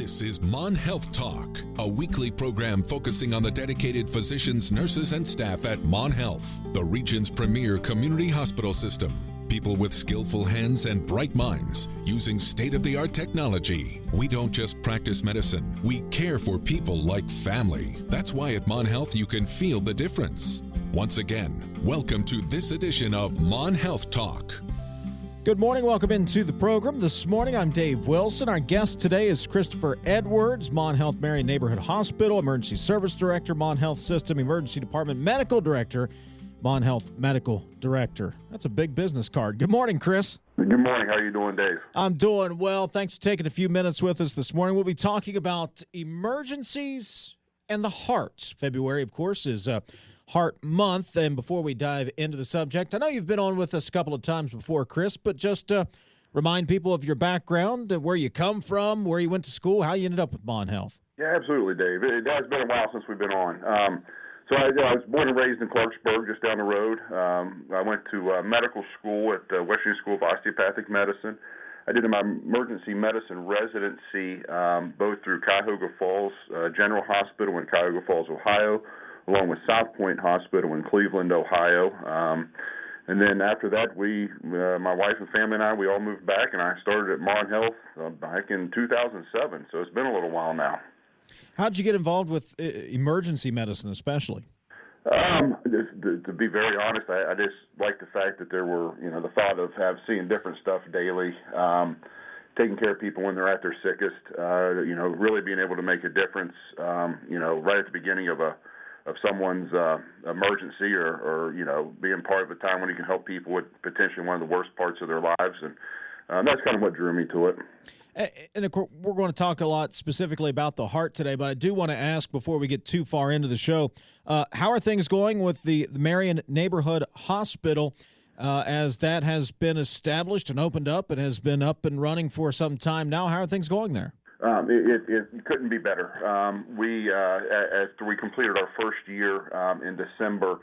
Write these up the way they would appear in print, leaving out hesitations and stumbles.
This is Mon Health Talk, a weekly program focusing on the dedicated physicians, nurses, and staff at Mon Health, the region's premier community hospital system. People with skillful hands and bright minds using state-of-the-art technology. We don't just practice medicine, we care for people like family. That's why at Mon Health you can feel the difference. Once again, welcome to this edition of Mon Health Talk. Good morning. Welcome into the program. This morning, I'm Dave Wilson. Our guest today is Christopher Edwards, Mon Health Marion Neighborhood Hospital, Emergency Service Director, Mon Health System Emergency Department Medical Director, Mon Health Medical Director. That's a big business card. Good morning, Chris. Good morning. How are you doing, Dave? I'm doing well. Thanks for taking a few minutes with us this morning. We'll be talking about emergencies and the heart. February, of course, is Heart Month. And before we dive into the subject, I know you've been on with us a couple of times before, Chris, but just remind people of your background, where you come from, where you went to school, how you ended up with Mon Health. Yeah, absolutely, Dave. It has been a while since we've been on. So I was born and raised in Clarksburg, just down the road. I went to medical school at Western School of Osteopathic Medicine. I did my emergency medicine residency both through Cuyahoga Falls General Hospital in Cuyahoga Falls, Ohio, along with South Point Hospital in Cleveland, Ohio. And then after that, my wife and family and I, we all moved back, and I started at Mon Health back in 2007. So it's been a little while now. How did you get involved with emergency medicine especially? To be very honest, I just like the fact that there were, the thought of seeing different stuff daily, taking care of people when they're at their sickest, really being able to make a difference, right at the beginning of someone's emergency or being part of a time when you can help people with potentially one of the worst parts of their lives. And that's kind of what drew me to it. And of course, we're going to talk a lot specifically about the heart today, but I do want to ask before we get too far into the show, how are things going with the Marion Neighborhood Hospital as that has been established and opened up and has been up and running for some time now? How are things going there? It couldn't be better. After we completed our first year in December,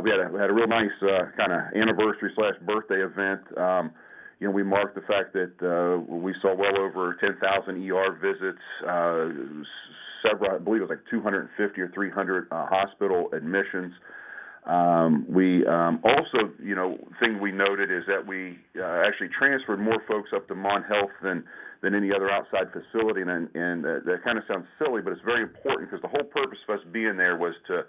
we had a real nice kind of anniversary/birthday event. We marked the fact that we saw well over 10,000 ER visits, several, I believe it was like 250 or 300 hospital admissions. We also, thing we noted is that we actually transferred more folks up to Mon Health than any other outside facility, and that kind of sounds silly, but it's very important because the whole purpose of us being there was to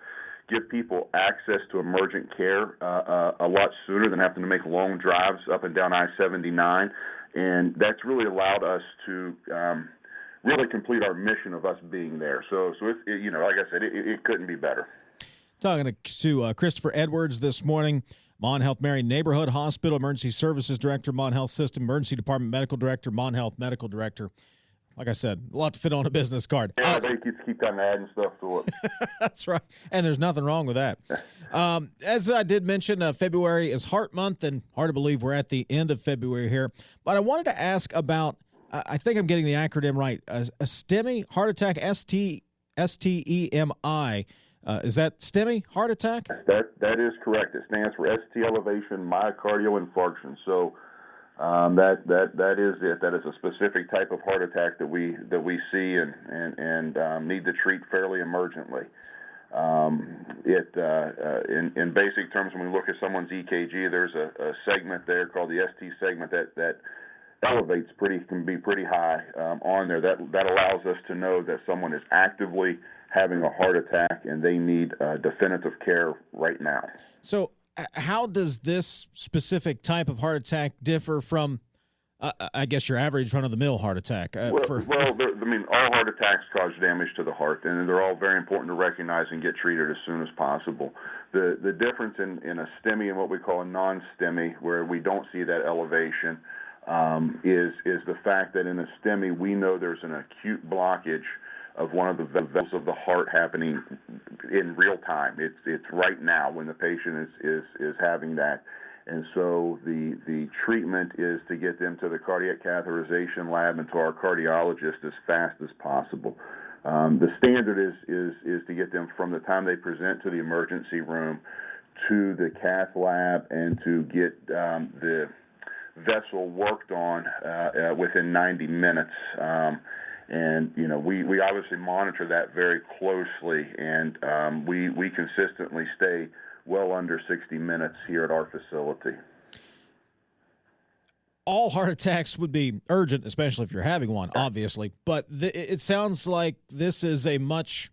give people access to emergent care a lot sooner than having to make long drives up and down I-79, and that's really allowed us to really complete our mission of us being there. So like I said, it couldn't be better. Talking to Christopher Edwards this morning, Mon Health Marion Neighborhood Hospital, Emergency Services Director, Mon Health System, Emergency Department Medical Director, Mon Health Medical Director. Like I said, a lot to fit on a business card. Yeah, they keep on adding stuff to it. That's right, and there's nothing wrong with that. As I did mention, February is Heart Month, and hard to believe we're at the end of February here. But I wanted to ask about, I think I'm getting the acronym right, a STEMI, heart attack, STEMI. Is that STEMI, heart attack? That is correct. It stands for ST elevation myocardial infarction. So that is it. That is a specific type of heart attack that we see and need to treat fairly emergently. In basic terms, when we look at someone's EKG, there's a segment there called the ST segment that elevates can be pretty high on there. That allows us to know that someone is actively having a heart attack and they need definitive care right now. So how does this specific type of heart attack differ from, I guess, your average run-of-the-mill heart attack? All heart attacks cause damage to the heart, and they're all very important to recognize and get treated as soon as possible. The difference in a STEMI and what we call a non-STEMI, where we don't see that elevation, is the fact that in a STEMI we know there's an acute blockage of one of the vessels of the heart happening in real time. It's right now when the patient is having that. And so the treatment is to get them to the cardiac catheterization lab and to our cardiologist as fast as possible. The standard is to get them from the time they present to the emergency room to the cath lab and to get the vessel worked on within 90 minutes. And, we obviously monitor that very closely, and we consistently stay well under 60 minutes here at our facility. All heart attacks would be urgent, especially if you're having one, obviously. But it sounds like this is a much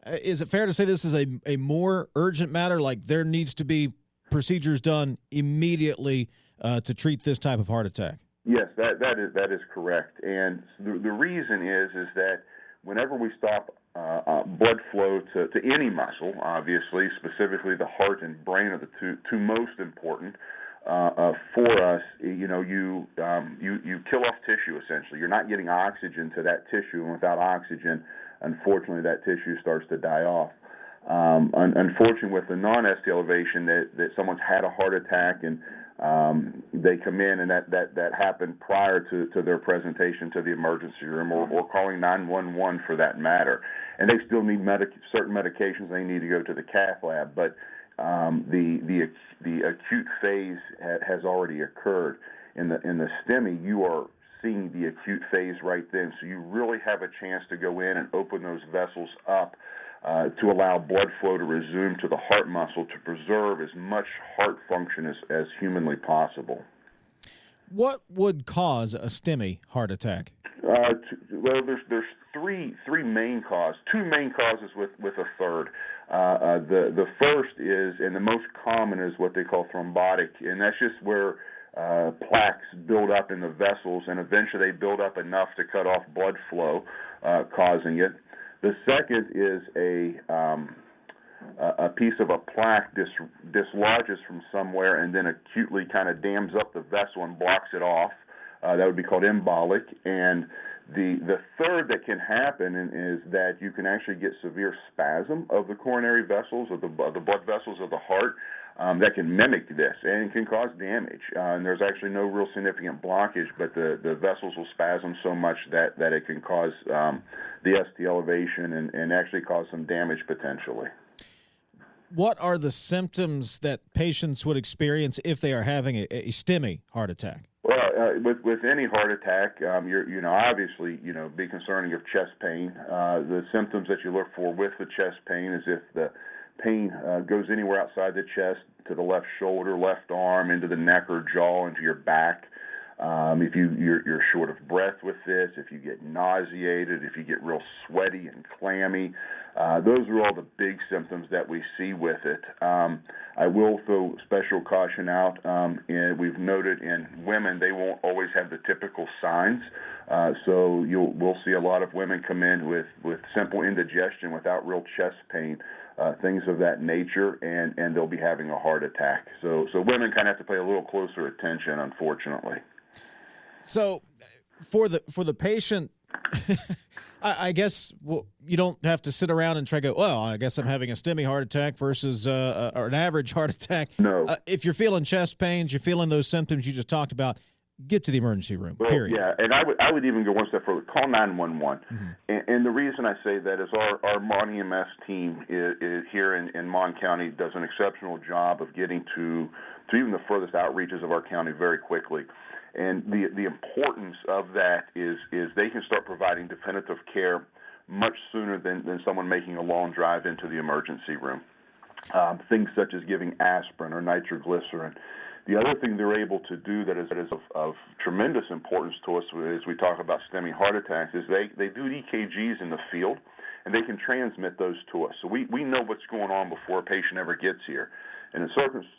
is it fair to say this is a more urgent matter? Like there needs to be procedures done immediately to treat this type of heart attack? Yes, that is correct. And the reason is that whenever we stop blood flow to any muscle, obviously, specifically the heart and brain are the two most important for us. You kill off tissue essentially. You're not getting oxygen to that tissue, and without oxygen, unfortunately, that tissue starts to die off. Unfortunately, with the non-ST elevation, that someone's had a heart attack and they come in, and that happened prior to their presentation to the emergency room or calling 911 for that matter. And they still need certain medications. They need to go to the cath lab. But the acute phase has already occurred. In the STEMI, you are seeing the acute phase right then. So you really have a chance to go in and open those vessels up to allow blood flow to resume to the heart muscle to preserve as much heart function as humanly possible. What would cause a STEMI heart attack? Well, there's three main causes, two main causes with a third. The first is, and the most common is what they call thrombotic, and that's just where plaques build up in the vessels, and eventually they build up enough to cut off blood flow, causing it. The second is a piece of a plaque dislodges from somewhere and then acutely kind of dams up the vessel and blocks it off. That would be called embolic. And the third that can happen is that you can actually get severe spasm of the coronary vessels, of the blood vessels of the heart, that can mimic this and can cause damage. And there's actually no real significant blockage, but the vessels will spasm so much that it can cause the ST elevation and actually cause some damage potentially. What are the symptoms that patients would experience if they are having a STEMI heart attack? Well, with any heart attack, you're obviously be concerning of chest pain. The symptoms that you look for with the chest pain is if the pain goes anywhere outside the chest, to the left shoulder, left arm, into the neck or jaw, into your back. If you're short of breath with this, if you get nauseated, if you get real sweaty and clammy, those are all the big symptoms that we see with it. I will throw special caution out. And we've noted in women, they won't always have the typical signs. So we'll see a lot of women come in with simple indigestion without real chest pain, things of that nature, and they'll be having a heart attack. So women kind of have to pay a little closer attention, unfortunately. So for the patient, I guess you don't have to sit around and try to go, well, I guess I'm having a STEMI heart attack versus or an average heart attack. No. If you're feeling chest pains, you're feeling those symptoms you just talked about, get to the emergency room, period. Yeah, and I would even go one step further. Call 911. Mm-hmm. And the reason I say that is our Mon EMS team is here in Mon County does an exceptional job of getting to even the furthest outreaches of our county very quickly. And the importance of that is they can start providing definitive care much sooner than someone making a long drive into the emergency room. Things such as giving aspirin or nitroglycerin. The other thing they're able to do that is of tremendous importance to us as we talk about STEMI heart attacks is they do EKGs in the field, and they can transmit those to us. So we know what's going on before a patient ever gets here. And in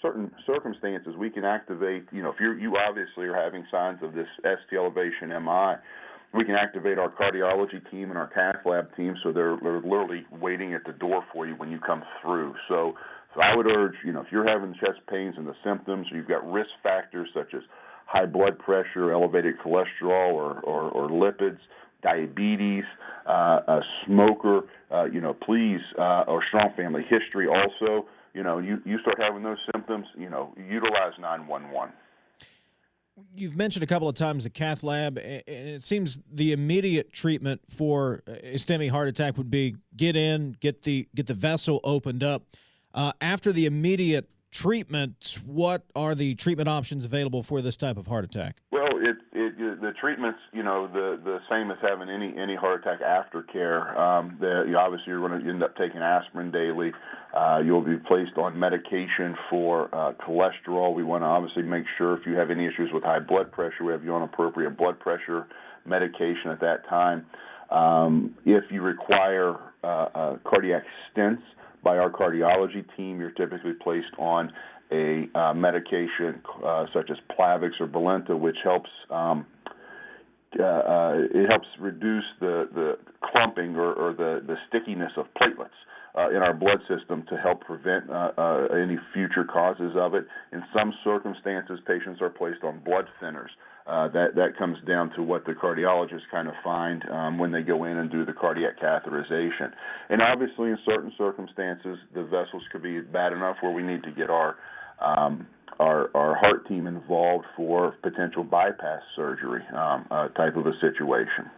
certain circumstances, we can activate, if you obviously are having signs of this ST elevation MI, we can activate our cardiology team and our cath lab team, so they're literally waiting at the door for you when you come through. So I would urge, if you're having chest pains and the symptoms, or you've got risk factors such as high blood pressure, elevated cholesterol or lipids, diabetes, a smoker, please, or strong family history also, you start having those symptoms, utilize 911. You've mentioned a couple of times the cath lab, and it seems the immediate treatment for a STEMI heart attack would be get in, get the vessel opened up. After the immediate treatment, what are the treatment options available for this type of heart attack? Well, the treatment's the same as having any heart attack aftercare. Obviously you're going to end up taking aspirin daily. You'll be placed on medication for cholesterol. We want to obviously make sure if you have any issues with high blood pressure, we have you on appropriate blood pressure medication at that time. If you require cardiac stents by our cardiology team, you're typically placed on a medication such as Plavix or Brilinta, which helps reduce the clumping or the stickiness of platelets in our blood system to help prevent any future causes of it. In some circumstances, patients are placed on blood thinners. That comes down to what the cardiologists kind of find when they go in and do the cardiac catheterization. And obviously, in certain circumstances, the vessels could be bad enough where we need to get our heart team involved for potential bypass surgery type of a situation.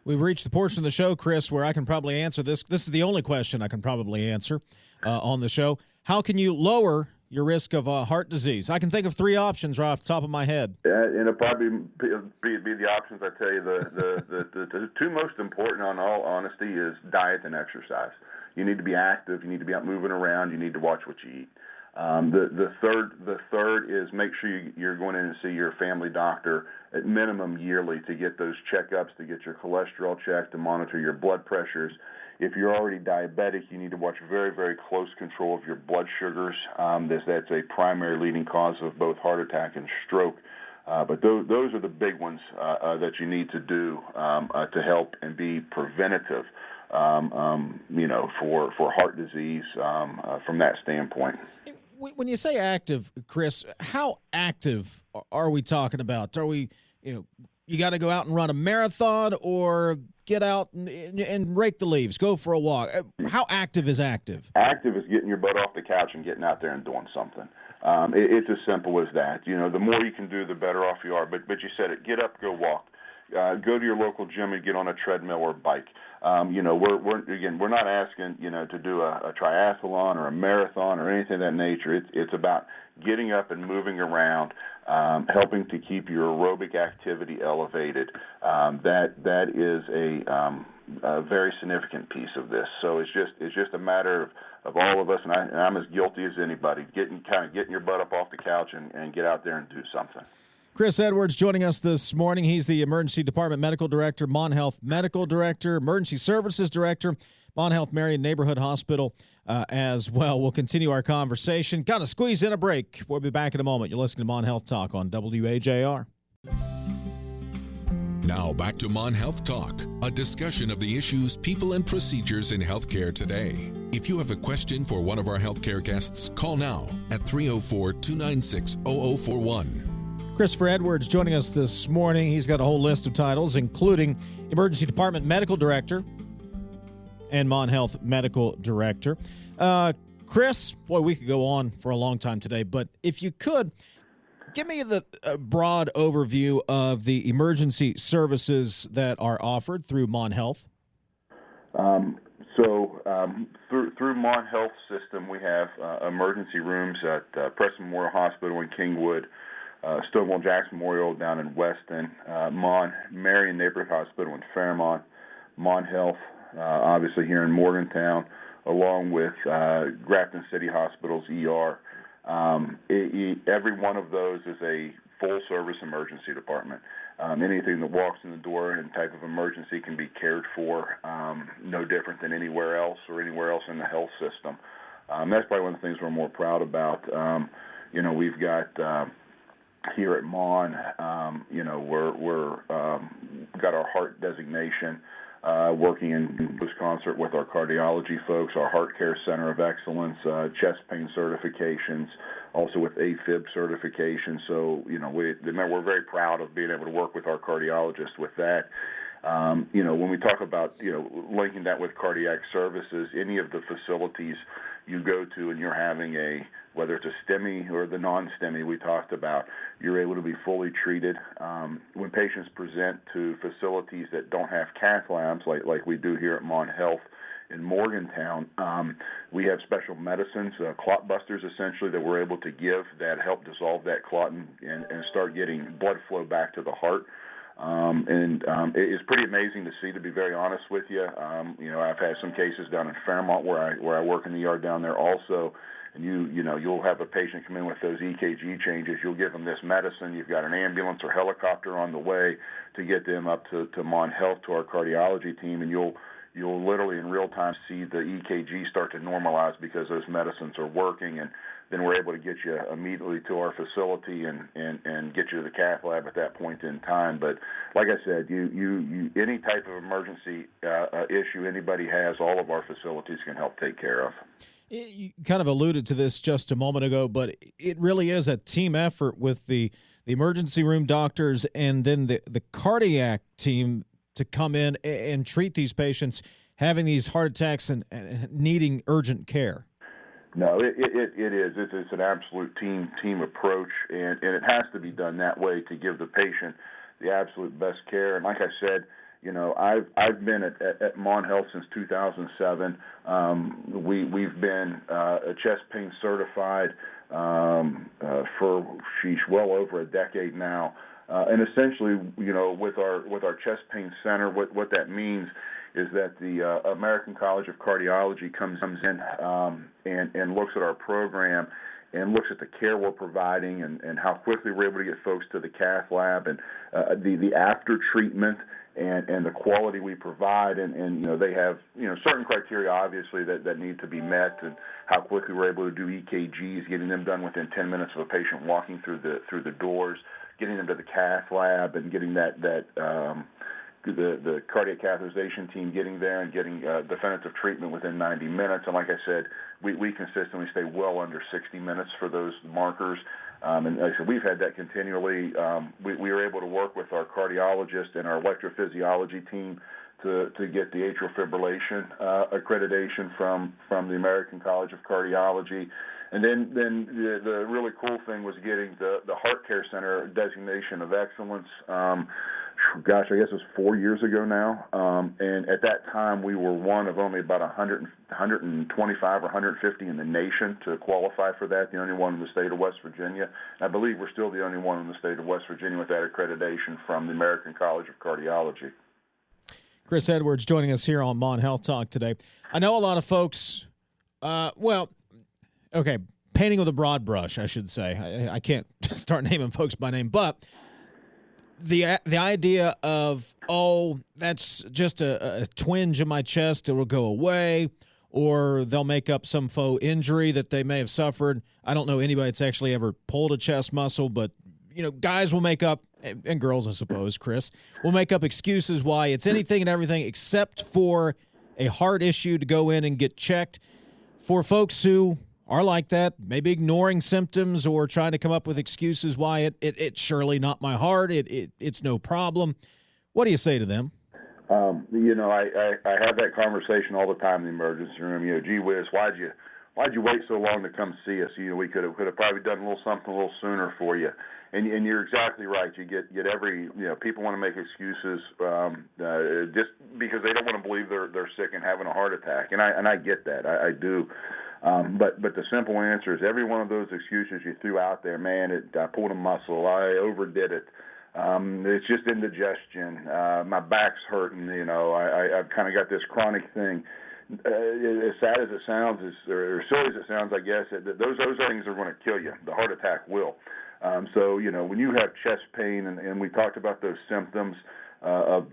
We've reached the portion of the show, Chris, where I can probably answer this. This is the only question I can probably answer on the show. How can you lower your risk of heart disease? I can think of three options right off the top of my head. And it'll probably be the options I tell you. The two most important, on all honesty, is diet and exercise. You need to be active. You need to be out moving around. You need to watch what you eat. The third is make sure you're going in and see your family doctor at minimum yearly to get those checkups, to get your cholesterol checked, to monitor your blood pressures. If you're already diabetic, you need to watch very, very close control of your blood sugars. That's a primary leading cause of both heart attack and stroke. But those are the big ones that you need to do to help and be preventative, for heart disease from that standpoint. When you say active, Chris, how active are we talking about? Are we, you got to go out and run a marathon or get out and rake the leaves, go for a walk? How active is active? Active is getting your butt off the couch and getting out there and doing something. It's as simple as that. The more you can do, the better off you are. But you said it. Get up, go walk. Go to your local gym and get on a treadmill or bike. We're not asking to do a triathlon or a marathon or anything of that nature. It's about getting up and moving around, helping to keep your aerobic activity elevated. That is a very significant piece of this. So it's just a matter of all of us, and I'm as guilty as anybody, getting your butt up off the couch and get out there and do something. Chris Edwards joining us this morning. He's the Emergency Department Medical Director, Mon Health Medical Director, Emergency Services Director, Mon Health Marion Neighborhood Hospital as well. We'll continue our conversation. Got to squeeze in a break. We'll be back in a moment. You're listening to Mon Health Talk on WAJR. Now back to Mon Health Talk, a discussion of the issues, people, and procedures in healthcare today. If you have a question for one of our healthcare guests, call now at 304-296-0041. Christopher Edwards joining us this morning. He's got a whole list of titles, including Emergency Department Medical Director and Mon Health Medical Director. Chris, boy, we could go on for a long time today, but if you could, give me the broad overview of the emergency services that are offered through Mon Health. Through Mon Health System, we have emergency rooms at Preston Memorial Hospital in Kingwood, Stonewall Jackson Memorial down in Weston, Marion Neighborhood Hospital in Fairmont, Mon Health, obviously here in Morgantown, along with Grafton City Hospital's ER. Every one of those is a full-service emergency department. Anything that walks in the door and type of emergency can be cared for, no different than anywhere else or anywhere else in the health system. That's probably one of the things we're more proud about. We've got here at Mon, we're got our heart designation, working in close concert with our cardiology folks, our Heart Care Center of Excellence, chest pain certifications, also with AFib certification. So, we're very proud of being able to work with our cardiologists with that. When we talk about, linking that with cardiac services, any of the facilities you go to and you're having whether it's a STEMI or the non-STEMI we talked about, you're able to be fully treated. When patients present to facilities that don't have cath labs, like we do here at Mon Health, in Morgantown. We have special medicines, clot busters essentially, that we're able to give that help dissolve that clot and start getting blood flow back to the heart. It's pretty amazing to see, to be very honest with you. I've had some cases down in Fairmont where I work in the ER down there also. And you'll have a patient come in with those EKG changes. You'll give them this medicine. You've got an ambulance or helicopter on the way to get them up to Mon Health, to our cardiology team, and you'll literally in real time see the EKG start to normalize because those medicines are working, and then we're able to get you immediately to our facility and get you to the cath lab at that point in time. But like I said, you any type of emergency issue anybody has, all of our facilities can help take care of. You kind of alluded to this just a moment ago, but it really is a team effort with the emergency room doctors and then the cardiac team to come in and treat these patients having these heart attacks and needing urgent care. No, it is. It's an absolute team approach, and it has to be done that way to give the patient the absolute best care. And like I said, I've been at Mon Health since 2007. We've been chest pain certified for well over a decade now. And essentially, with our chest pain center, what that means is that the American College of Cardiology comes in and looks at our program and looks at the care we're providing and how quickly we're able to get folks to the cath lab and the after treatment and the quality we provide, and they have certain criteria obviously that need to be met, and how quickly we're able to do EKGs, getting them done within 10 minutes of a patient walking through the doors, getting them to the cath lab, and getting the cardiac catheterization team getting there and getting definitive treatment within 90 minutes. And like I said, we consistently stay well under 60 minutes for those markers. And like I said, we've had that continually. We were able to work with our cardiologist and our electrophysiology team to get the atrial fibrillation accreditation from the American College of Cardiology. And then the really cool thing was getting the Heart Care Center designation of excellence. I guess it was 4 years ago now. And at that time, we were one of only about 125 or 150 in the nation to qualify for that, the only one in the state of West Virginia. And I believe we're still the only one in the state of West Virginia with that accreditation from the American College of Cardiology. Chris Edwards joining us here on Mon Health Talk today. I know a lot of folks, painting with a broad brush, I should say. I can't start naming folks by name, but the idea of, that's just a twinge in my chest, it will go away, or they'll make up some faux injury that they may have suffered. I don't know anybody that's actually ever pulled a chest muscle, but guys will make up, and girls, I suppose, Chris, will make up excuses why it's anything and everything except for a heart issue to go in and get checked. For folks who are like that, maybe ignoring symptoms or trying to come up with excuses why it's surely not my heart, it's no problem. What do you say to them? I have that conversation all the time in the emergency room. Gee whiz, why'd you wait so long to come see us? We could have probably done something a little sooner for you. And you're exactly right. You get every people want to make excuses just because they don't want to believe they're sick and having a heart attack. And I get that. I do. But the simple answer is every one of those excuses you threw out there, man, I pulled a muscle, I overdid it, it's just indigestion, my back's hurting, I've kind of got this chronic thing. As sad as it sounds, or silly as it sounds, I guess, those things are going to kill you. The heart attack will. So when you have chest pain, and we talked about those symptoms, of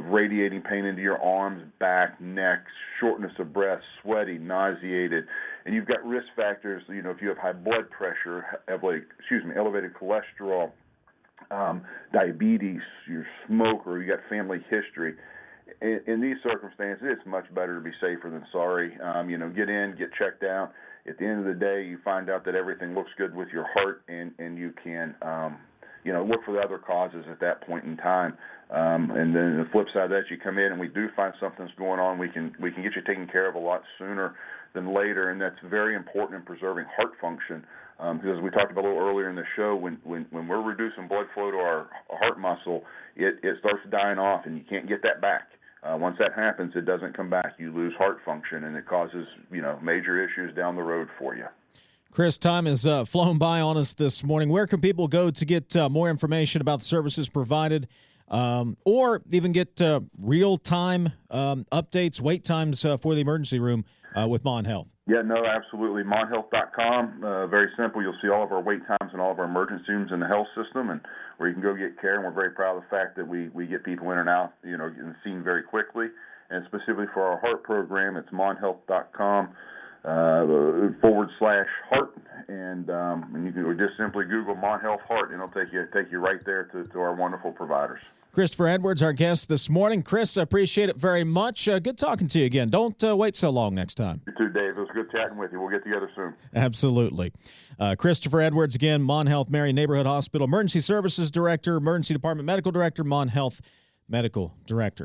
radiating pain into your arms, back, neck, shortness of breath, sweaty, nauseated, and you've got risk factors. If you have high blood pressure, elevated cholesterol, diabetes, you're a smoker, you got family history. In these circumstances, it's much better to be safer than sorry. Get in, get checked out. At the end of the day, you find out that everything looks good with your heart, and you can look for the other causes at that point in time. And then the flip side of that, you come in and we do find something's going on. We can get you taken care of a lot sooner than later, and that's very important in preserving heart function. Because as we talked about a little earlier in the show, when we're reducing blood flow to our heart muscle, it starts dying off, and you can't get that back. Once that happens, it doesn't come back. You lose heart function, and it causes, major issues down the road for you. Chris, time has flown by on us this morning. Where can people go to get more information about the services provided, or even get real-time updates, wait times for the emergency room with Mon Health? Yeah, no, absolutely. MonHealth.com, very simple. You'll see all of our wait times and all of our emergency rooms in the health system, and where you can go get care. And we're very proud of the fact that we get people in and out, and seen very quickly. And specifically for our heart program, it's MonHealth.com /heart, and you can just simply Google Mon Health Heart, and it'll take you right there to our wonderful providers. Christopher Edwards, our guest this morning. Chris, I appreciate it very much. Good talking to you again. Don't wait so long next time. You too, Dave. It was good chatting with you. We'll get together soon. Absolutely. Christopher Edwards, again, Mon Health Marion Neighborhood Hospital Emergency Services Director, Emergency Department Medical Director, Mon Health Medical Director.